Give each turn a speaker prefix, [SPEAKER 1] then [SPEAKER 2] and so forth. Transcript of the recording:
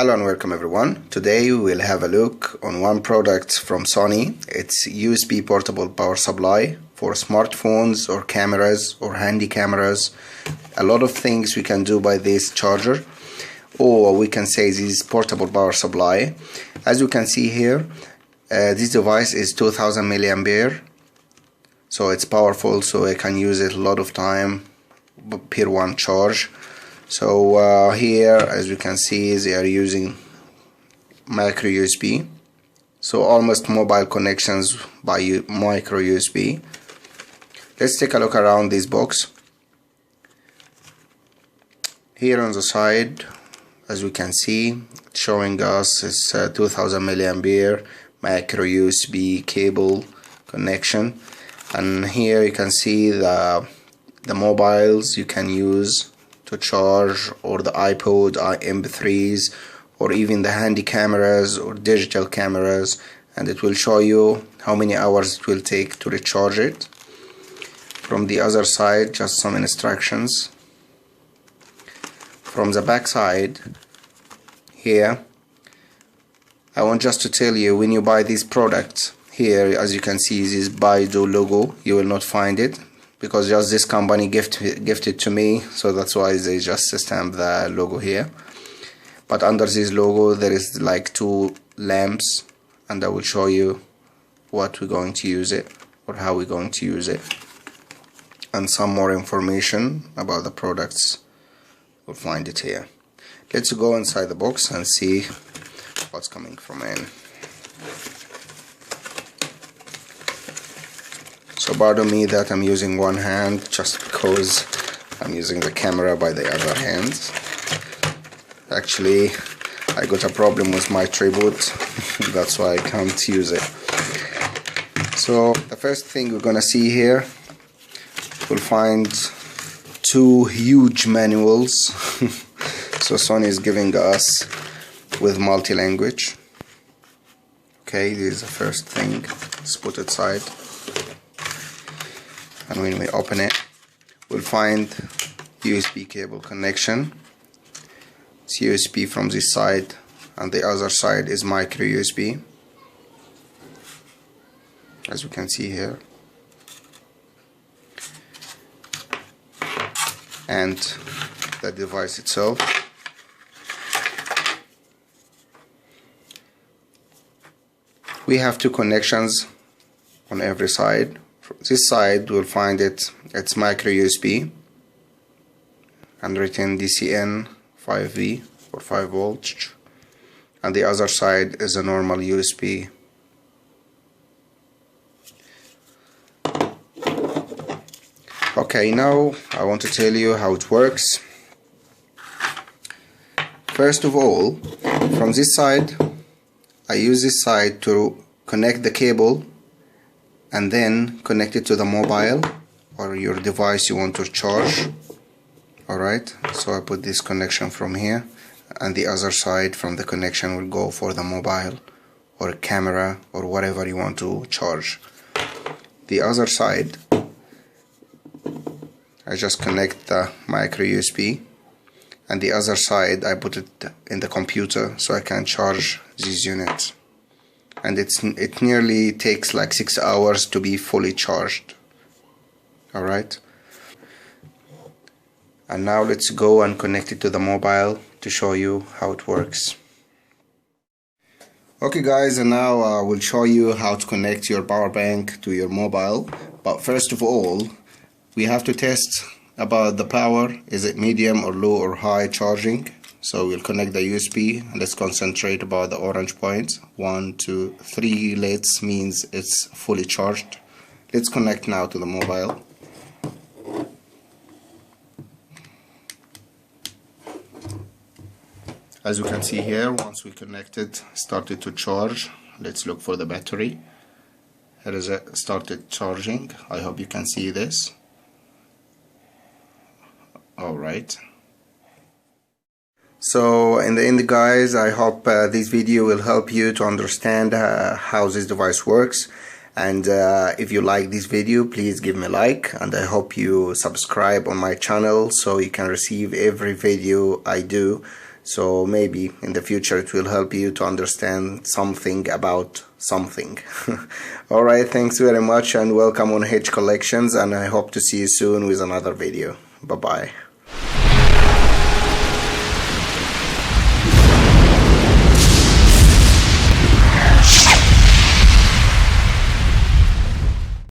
[SPEAKER 1] Hello and welcome everyone. Today we will have a look on one product from Sony. It's USB portable power supply for smartphones or cameras or handy cameras. A lot of things we can do by this charger, or we can say this portable power supply. As you can see here, this device is 2000 milliampere, so it's powerful, so I can use it a lot of time per one charge. So here, as you can see, they are using micro USB, so almost mobile connections by micro USB. Let's take a look around this box. Here on the side, as we can see, it's showing us it's 2000 milliampere micro USB cable connection, and here you can see the mobiles you can use to charge, or the iPod, MP3s, or even the handy cameras or digital cameras, and it will show you how many hours it will take to recharge it. From the other side, just some instructions. From the back side here, I want just to tell you, when you buy these products here, as you can see this Baidu logo, you will not find it, because just this company gifted to me, so that's why they just stamp the logo here. But under this logo there is like two lamps, and I will show you what we're going to use it, or how we're going to use it, and some more information about the products. We'll find it here. Let's go inside the box and see what's coming from in. So pardon me that I'm using one hand, just because I'm using the camera by the other hand. Actually, I got a problem with my tripod, that's why I can't use it. So the first thing we're gonna see here, we'll find two huge manuals. So Sony is giving us with multi-language. Okay, this is the first thing. Let's put it aside. And when we open it, we'll find USB cable connection. It's USB from this side, and the other side is micro USB, as you can see here. And the device itself. We have two connections on every side. This side we'll find it's micro USB and written DCN 5V or 5 volts, and the other side is a normal USB. Okay, now I want to tell you how it works. First of all, from this side, I use this side to connect the cable and then connect it to the mobile or your device you want to charge. Alright, so I put this connection from here, and the other side from the connection will go for the mobile or camera or whatever you want to charge. The other side, I just connect the micro USB, and the other side I put it in the computer so I can charge these units. And it nearly takes like 6 hours to be fully charged. Alright, and now let's go and connect it to the mobile to show you how it works. Okay guys, and now I will show you how to connect your power bank to your mobile. But first of all, we have to test about the power. Is it medium or low or high charging? So we'll connect the USB, and let's concentrate about the orange points. 1, 2, 3 LEDs means it's fully charged. Let's connect now to the mobile. As you can see here, once we connected, started to charge. Let's look for the battery. Here is it, started charging. I hope you can see this. Alright. So in the end guys, I hope this video will help you to understand how this device works, and if you like this video, please give me a like, and I hope you subscribe on my channel so you can receive every video I do So maybe in the future it will help you to understand something about something. Alright, thanks very much and welcome on Hitch Collections, and I hope to see you soon with another video. Bye bye.